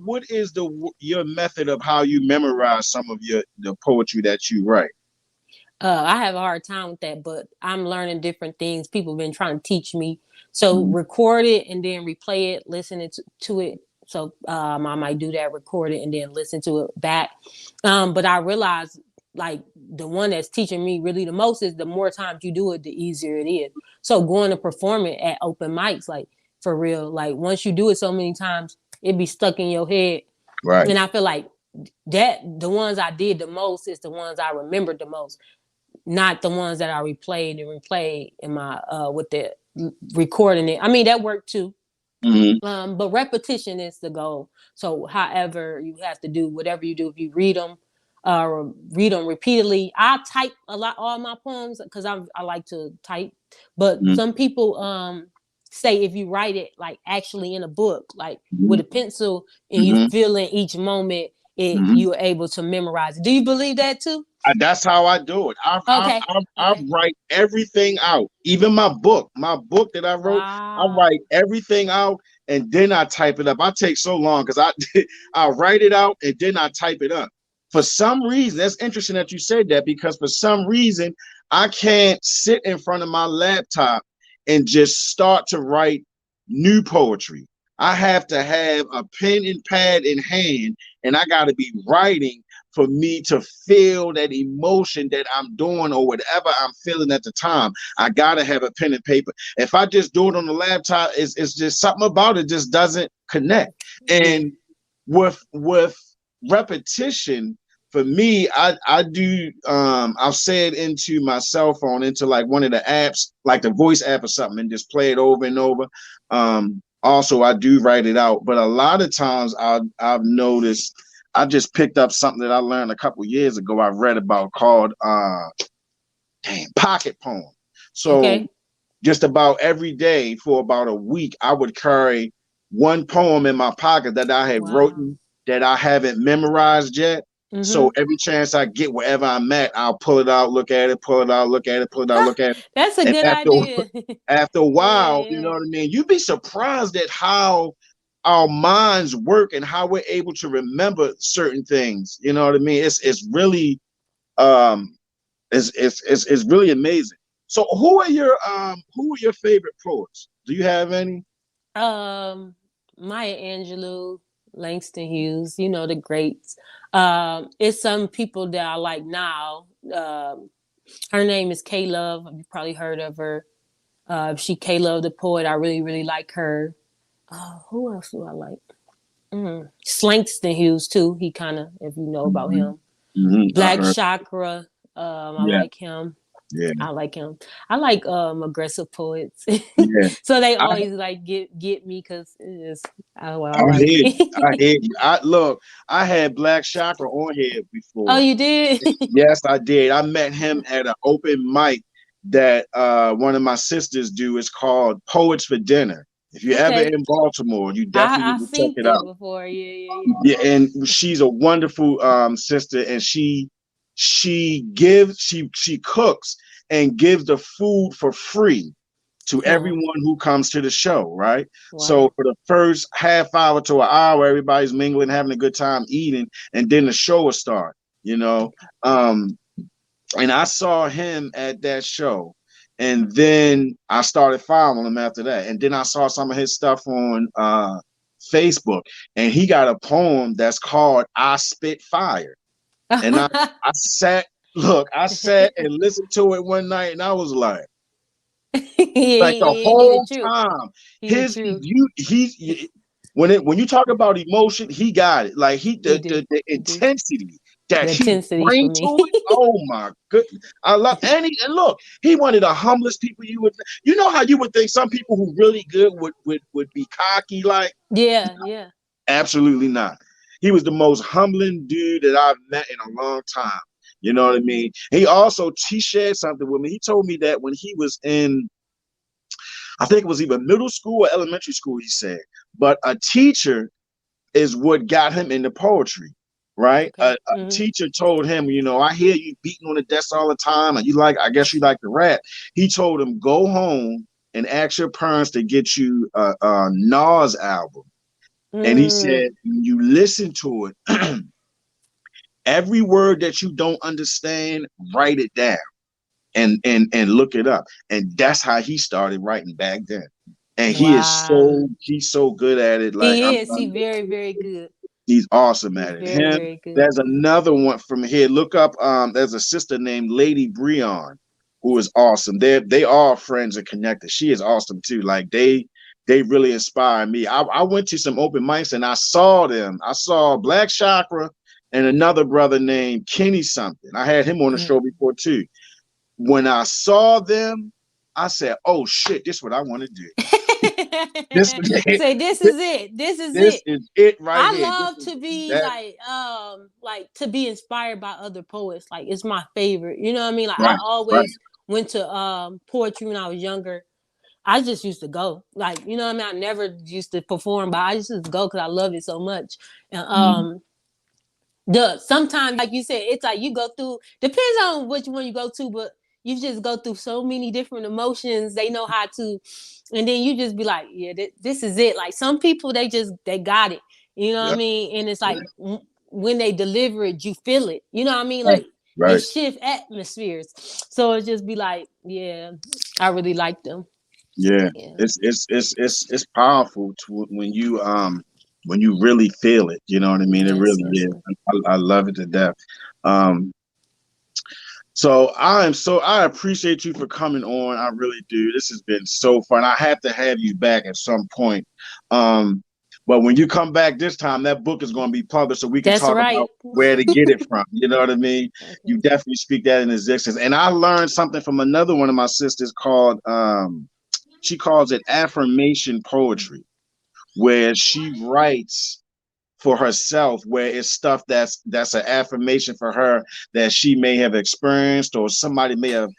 method of how you memorize some of the poetry that you write? I have a hard time with that, but I'm learning different things. People have been trying to teach me. So Mm-hmm. record it and then replay it, listen to it. So I might do that, record it and then listen to it back. But I realize like the one that's teaching me really the most is the more times you do it, the easier it is. So going to perform it at open mics, like for real, like once you do it so many times, it be stuck in your head. Right. And I feel like that the ones I did the most is the ones I remembered the most, not the ones that I replayed in my with the recording it. I mean that worked too. Mm-hmm. But repetition is the goal. So however you have to do whatever you do, if you read them repeatedly. I type a lot all my poems because I like to type. But some people say if you write it like actually in a book, like Mm-hmm. with a pencil, and you Mm-hmm. feel in each moment, Mm-hmm. you're able to memorize it. Do you believe that too? That's how I do it. Okay. I Okay. write everything out. Even my book that I wrote, I write Wow. everything out and then I type it up. I take so long because I write it out and then I type it up. For some reason, that's interesting that you said that because for some reason I can't sit in front of my laptop and just start to write new poetry. I have to have a pen and pad in hand and I got to be writing for me to feel that emotion that I'm doing or whatever I'm feeling at the time. I gotta have a pen and paper. If I just do it on the laptop, it's just something about it just doesn't connect. Yeah. And with repetition, for me, I do I'll say it into my cell phone, into like one of the apps, like the voice app or something, and just play it over and over. Also I do write it out, but a lot of times I've noticed I just picked up something that I learned a couple years ago. I read about called pocket poem. So Okay. just about every day for about a week, I would carry one poem in my pocket that I had Wow. written that I haven't memorized yet. Mm-hmm. So every chance I get wherever I'm at, I'll pull it out, look at it, pull it out, look at it, pull it out, look at it. That's a And good idea. after a Yeah, while, you know yeah. what I mean? You'd be surprised at how our minds work and how we're able to remember certain things. You know what I mean? It's really um it's really amazing. So who are your favorite poets? Do you have any? Maya Angelou, Langston Hughes, you know the greats. It's some people that I like now. Her name is K Love. You probably heard of her. She K Love the poet. I really, really like her. Who else do I like? Slangston Hughes too. He kind of, if you know about Mm-hmm. him. Mm-hmm. I Black heard. Chakra. I Yeah, like him. yeah, I like him. I like aggressive poets. yeah. So they I always like get me because it's well, I I like hear you. I it. hear you. I look. I had Black Chakra on here Oh, before. you did? Yes, I did. I met him at an open mic that one of my sisters do. It's called Poets for Dinner. If you're ever Okay. in Baltimore, you definitely I need to check seen it that out. before. Yeah. Yeah, and she's a wonderful sister, and she cooks and gives the food for free to Oh, everyone who comes to the show, right? wow. So for the first half hour to an hour, everybody's mingling, having a good time eating, and then the show will start, you know. Um, and I saw him at that show. And then I started following him after that. And then I saw some of his stuff on Facebook. And he got a poem that's called I Spit Fire. And I sat, look, I sat and listened to it one night and I was Yeah, like the he the whole truth. time, He the his truth. you he's when you talk about emotion, he got it. Like He do. the He do. intensity that The he intensity for bring to me. it. Oh my goodness, I love and look, he one of the humblest people you would. You know how you would think some people who really good would be cocky like. Yeah. Absolutely not. He was the most humbling dude that I've met in a long time. You know what I mean? He shared something with me. He told me that when he was in, I think it was either middle school or elementary school, he said. But a teacher is what got him into poetry, right? Okay. A teacher told him, I hear you beating on the desk all the time, and I guess you like to rap. He told him, go home and ask your parents to get you a Nas album. And he Mm. said, when you listen to it, every word that you don't understand, write it down and look it up. And that's how he started writing back then. And Wow. he's so good at it. Like He is. He very, very good. he's awesome He's at it. very, Him. very good. There's another one from here. Look up. There's a sister named Lady Breon, who is awesome. They are friends and connected. She is awesome too. Like they really inspire me. I went to some open mics and I saw them. I saw Black Chakra and another brother named Kenny something. I had him on the Mm. show before too. When I saw them, I said, "Oh shit, this is what I want to do. This, Say this is it. This is this it. is it right I here. This love is to be that like to be inspired by other poets. Like it's my favorite. You know what I mean? Like I right, right. always went to poetry when I was younger. I just used to go. Like, you know what I mean? I never used to perform, but I just used to go because I love it so much. And Mm-hmm. the sometimes like you said, it's like you go through, depends on which one you go to, but you just go through so many different emotions. They know how to, and then you just be like, yeah, this is it. Like some people, they got it. You know what I Yep. mean? And it's like when they deliver it, you feel it. You know what I mean? Right. Like it Right. shift atmospheres. So it just be like, yeah, I really like them. Yeah. Yeah. It's powerful to when you really feel it. You know what I mean? It Yes, really yes, is. yes. I love it to death. Um, So I appreciate you for coming on. I really do. This has been so fun. I have to have you back at some point. Um, but when you come back this time, that book is going to be published, so we can That's talk right. about where to get it from. You know what I mean? You Okay. definitely speak that in existence. And I learned something from another one of my sisters called she calls it affirmation poetry, where she writes for herself, where it's stuff that's an affirmation for her that she may have experienced or somebody may have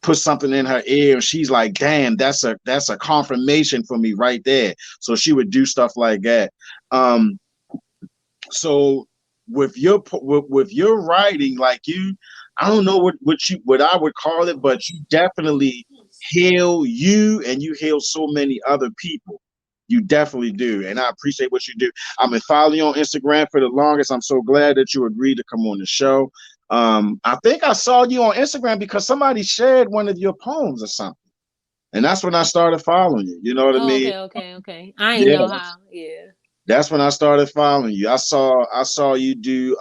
put something in her ear and she's like, damn, that's a confirmation for me right there. So she would do stuff like that. So with your writing, like you, I don't know what I would call it, but you definitely heal you and you heal so many other people. You definitely do. And I appreciate what you do. I've been following you on Instagram for the longest. I'm so glad that you agreed to come on the show. I think I saw you on Instagram because somebody shared one of your poems or something. And that's when I started following you. You know what I Oh, mean? okay. I ain't Yeah, know how. Yeah. that's when I started following you. I saw you do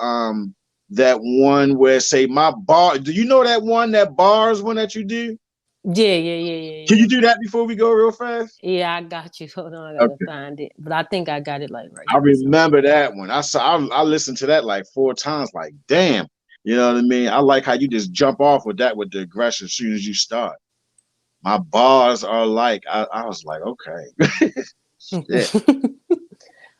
that one where say my bar. Do you know that one, that bars one that you do? Can Yeah. you do that before we go real fast? Yeah, I got you. Hold on, I gotta Okay. find it. But I think I got it like right I here somewhere. remember that one. I listened to that like 4 times, like damn. You know what I mean? I like how you just jump off with that with the aggression as soon as you start. My bars are like I was like, okay. Yeah.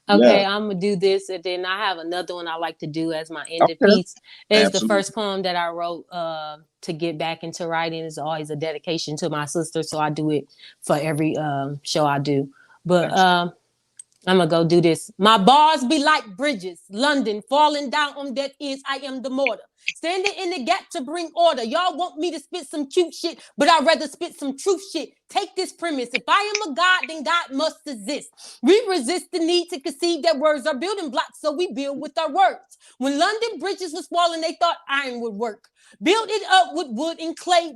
Yeah. Okay, I'm gonna do this, and then I have another one I like to do as my ending Okay. piece. It's the Absolutely. first poem that I wrote to get back into writing. It's always a dedication to my sister, so I do it for every show I do. But I'm gonna go do this. My bars be like bridges, London falling down on deaf ears. I am the mortar, standing in the gap to bring order. Y'all want me to spit some cute shit, but I'd rather spit some truth shit. Take this premise: if I am a god, then God must exist. We resist the need to conceive that words are building blocks, so we build with our words. When London bridges was falling, they thought iron would work. Build it up with wood and clay,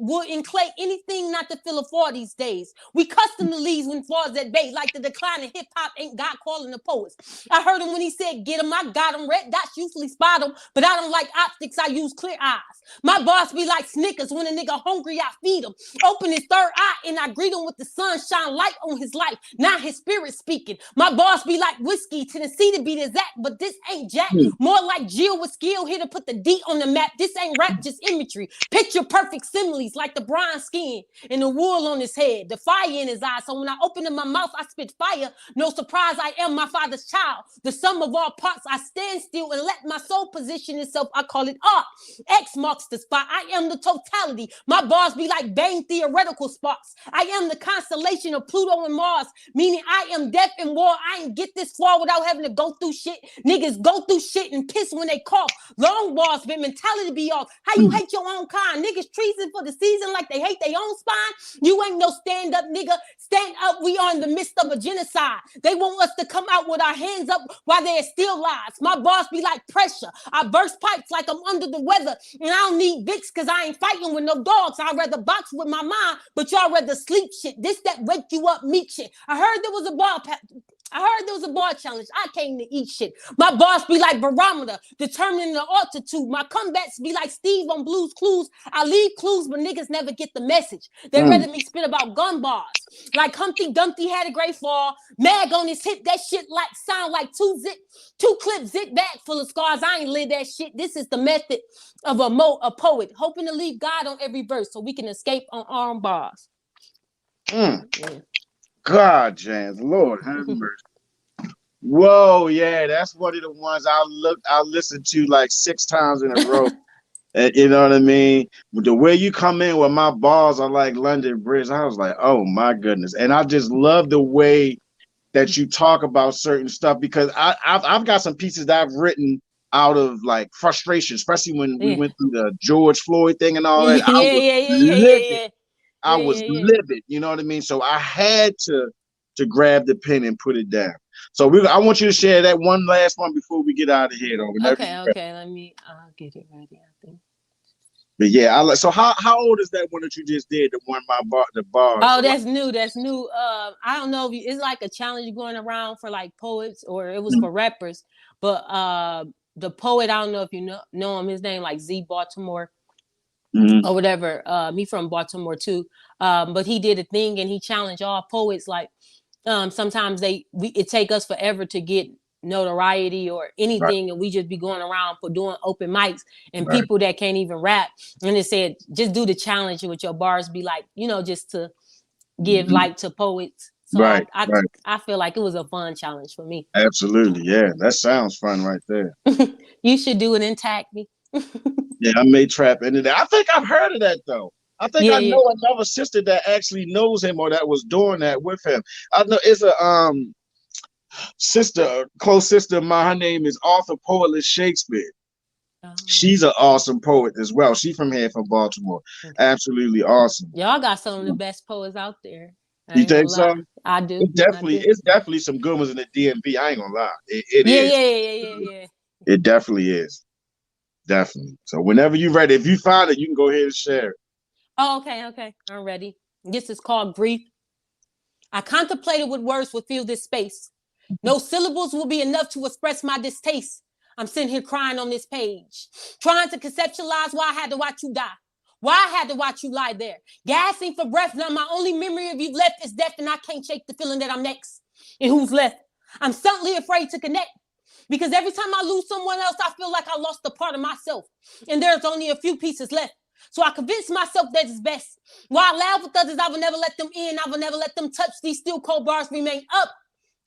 anything not to fill a 40s days. We custom the leaves when falls at bay, like the decline of hip hop ain't God calling the poets. I heard him when he said, get him, I got him. Red dots usually spot him, but I don't like optics, I use clear eyes. My boss be like Snickers, when a nigga hungry, I feed him. Open his third eye and I greet him with the sunshine light on his life, not his spirit speaking. My boss be like whiskey, Tennessee to be the Zach, but this ain't Jack. More like Jill with skill here to put the D on the map. This ain't rap, just imagery. Picture perfect similes like the bronze skin and the wool on his head, the fire in his eyes. So when I open in my mouth, I spit fire. No surprise, I am my father's child. The sum of all parts, I stand still and let my soul position itself. I call it art. X marks the spot. I am the totality. My bars be like bang theoretical sparks. I am the constellation of Pluto and Mars, meaning I am death and war. I ain't get this far without having to go through shit. Niggas go through shit and piss when they cough. Long bars, but mentality be off. How you hate your own kind? Niggas treason for the season like they hate their own spine. You ain't no stand up nigga. Stand up. We are in the midst of a genocide. They want us to come out with our hands up while they're still lies. My bars be like pressure. I burst pipes like I'm under the weather. And I don't need Vicks because I ain't fighting with no dogs. I'd rather box with my mind, but y'all rather sleep shit. This that wake you up meat shit. I heard there was a bar challenge. I came to eat shit. My bars be like barometer, determining the altitude. My comebacks be like Steve on Blue's Clues. I leave clues, but niggas never get the message. They rather me spit about gun bars. Like Humpty Dumpty had a great fall. Mag on his hip, that shit like sound like two clip zip bag full of scars. I ain't live that shit. This is the method of a poet, hoping to leave God on every verse so we can escape on arm bars. Yeah. God, Jans, Lord have mercy. Whoa, yeah, that's one of the ones I listened to like 6 times in a row. You know what I mean? The way you come in with my balls are like London Bridge, I was like, oh my goodness. And I just love the way that you talk about certain stuff, because I've got some pieces that I've written out of like frustration, especially when we went through the George Floyd thing and all that. I was livid. I was livid. You know what I mean? So I had to grab the pen and put it down. So I want you to share that one last one before we get out of here, though. Okay. Let me get it ready. I think. But yeah, so how old is that one that you just did? The one the bars. Oh, that's new. That's new. I don't know if it's like a challenge going around for like poets, or it was for rappers. But the poet, I don't know if you know him. His name like Z Baltimore or whatever. Me from Baltimore too. But he did a thing and he challenged all poets. Like sometimes it take us forever to get notoriety or anything, and we just be going around for doing open mics and people that can't even rap, and it said just do the challenge with your bars, be like, just to give light to poets. So I feel like it was a fun challenge for me. Absolutely, yeah, that sounds fun right there. You should do it and tag me. Yeah, I may trap into that. I think I've heard of that though. I think I know another sister that actually knows him or that was doing that with him. I know it's a sister, close sister of mine. Her name is Author Poetless Shakespeare. She's an awesome poet as well. She's from here, from Baltimore. Absolutely awesome. Y'all got some of the best poets out there. You think so? I do. It's definitely some good ones in the DMV. I ain't gonna lie. It is. Yeah. It definitely is. Definitely. So whenever you're ready, if you find it, you can go ahead and share it. Oh, okay. I'm ready. This is called Grief. I contemplated what words would fill this space. No syllables will be enough to express my distaste. I'm sitting here crying on this page, trying to conceptualize why I had to watch you die. Why I had to watch you lie there, gasping for breath. Now my only memory of you left is death, and I can't shake the feeling that I'm next. And who's left? I'm suddenly afraid to connect, because every time I lose someone else, I feel like I lost a part of myself, and there's only a few pieces left. So I convince myself that it's best. While I laugh with others, I will never let them in. I will never let them touch. These still cold bars remain up.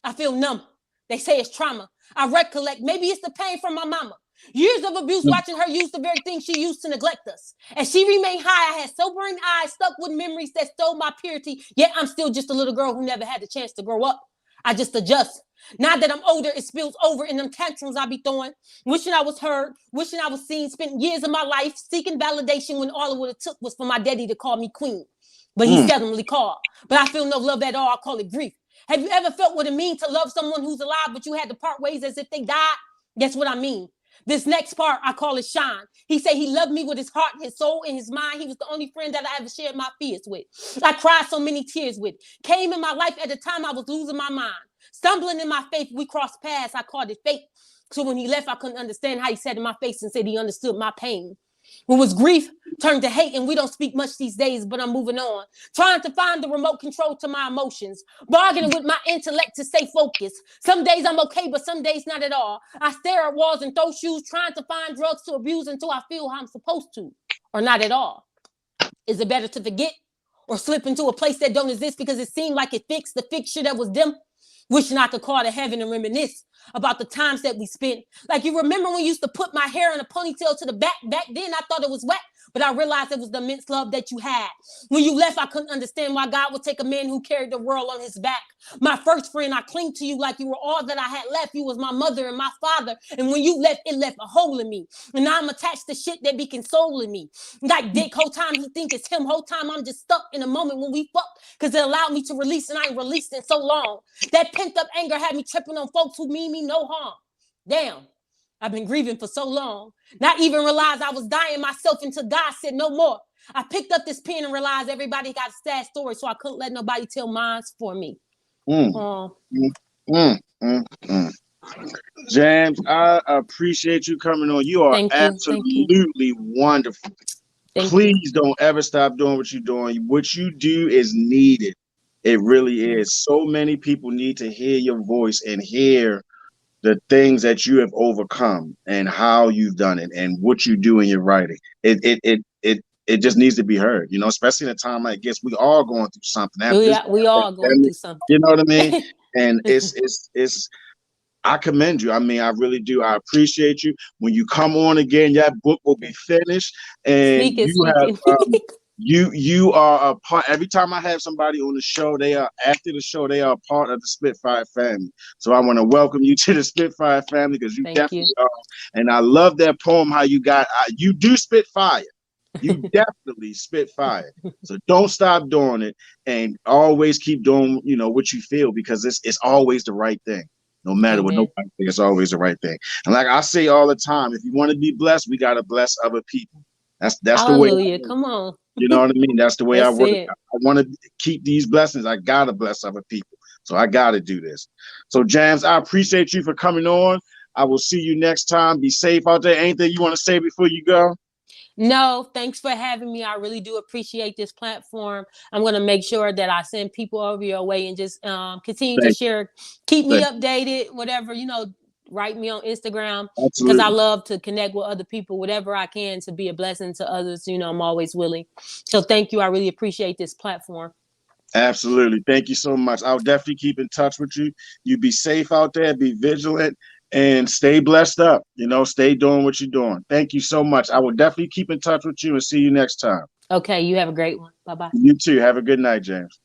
I feel numb. They say it's trauma. I recollect, maybe it's the pain from my mama. Years of abuse, watching her use the very thing she used to neglect us. As she remained high, I had sobering eyes stuck with memories that stole my purity, yet I'm still just a little girl who never had the chance to grow up. I just adjust. Now that I'm older, it spills over in them tantrums I be throwing. Wishing I was heard, wishing I was seen, spent years of my life seeking validation when all it would have took was for my daddy to call me queen. But he seldomly called. But I feel no love at all, I call it grief. Have you ever felt what it means to love someone who's alive, but you had to part ways as if they died? That's what I mean. This next part, I call it shine. He said he loved me with his heart, his soul, and his mind. He was the only friend that I ever shared my fears with. I cried so many tears with. Came in my life at the time I was losing my mind. Stumbling in my faith, we crossed paths. I called it fate. So when he left, I couldn't understand how he said in my face and said he understood my pain. What was grief turned to hate, and we don't speak much these days, but I'm moving on. Trying to find the remote control to my emotions. Bargaining with my intellect to stay focused. Some days I'm okay, but some days not at all. I stare at walls and throw shoes, trying to find drugs to abuse until I feel how I'm supposed to, or not at all. Is it better to forget or slip into a place that don't exist because it seemed like it fixed the fixture that was dim? Wishing I could call to heaven and reminisce about the times that we spent. Like, you remember when you used to put my hair in a ponytail to the back? Back then, I thought it was wet, but I realized it was the immense love that you had. When you left, I couldn't understand why God would take a man who carried the world on his back. My first friend, I cling to you like you were all that I had left. You was my mother and my father. And when you left, it left a hole in me. And now I'm attached to shit that be consoling me. Like Dick, whole time he think it's him. Whole time I'm just stuck in a moment when we fucked because it allowed me to release, and I ain't released in so long. That pent up anger had me tripping on folks who mean me no harm. Damn, I've been grieving for so long. Not even realize I was dying myself until God said no more. I picked up this pen and realized everybody got a sad story, so I couldn't let nobody tell mine for me. James, I appreciate you coming on. You are absolutely wonderful. Please don't ever stop doing what you're doing. What you do is needed. It really is. So many people need to hear your voice and hear the things that you have overcome and how you've done it and what you do in your writing. It just needs to be heard, you know, especially in a time like this. We all going through something. We all going through something. You know what I mean? And it's I commend you. I mean, I really do. I appreciate you. When you come on again, that book will be finished, and you are a part. Every time I have somebody on the show, they are after the show, they are a part of the Spitfire family. So I want to welcome you to the Spitfire family because you definitely are. And I love that poem. How you got you do spit fire. You definitely spit fire. So don't stop doing it, and always keep doing, you know, what you feel, because it's always the right thing. No matter what nobody thinks, it's always the right thing. And like I say all the time, if you want to be blessed, we gotta bless other people. That's Hallelujah. the way. Come on. You know what I mean? That's the way I work. I want to keep these blessings. I gotta bless other people. So I gotta do this. So James, I appreciate you for coming on. I will see you next time. Be safe out there. Anything you want to say before you go? No, thanks for having me. I really do appreciate this platform. I'm going to make sure that I send people over your way and just continue to share, keep me updated, whatever, you know, write me on Instagram. Because I love to connect with other people, whatever I can to be a blessing to others. You know, I'm always willing. So thank you. I really appreciate this platform. Absolutely. Thank you so much. I'll definitely keep in touch with you. You be safe out there, be vigilant, and stay blessed up. You know, stay doing what you're doing. Thank you so much. I will definitely keep in touch with you and see you next time. Okay. You have a great one. Bye-bye. You too. Have a good night, James.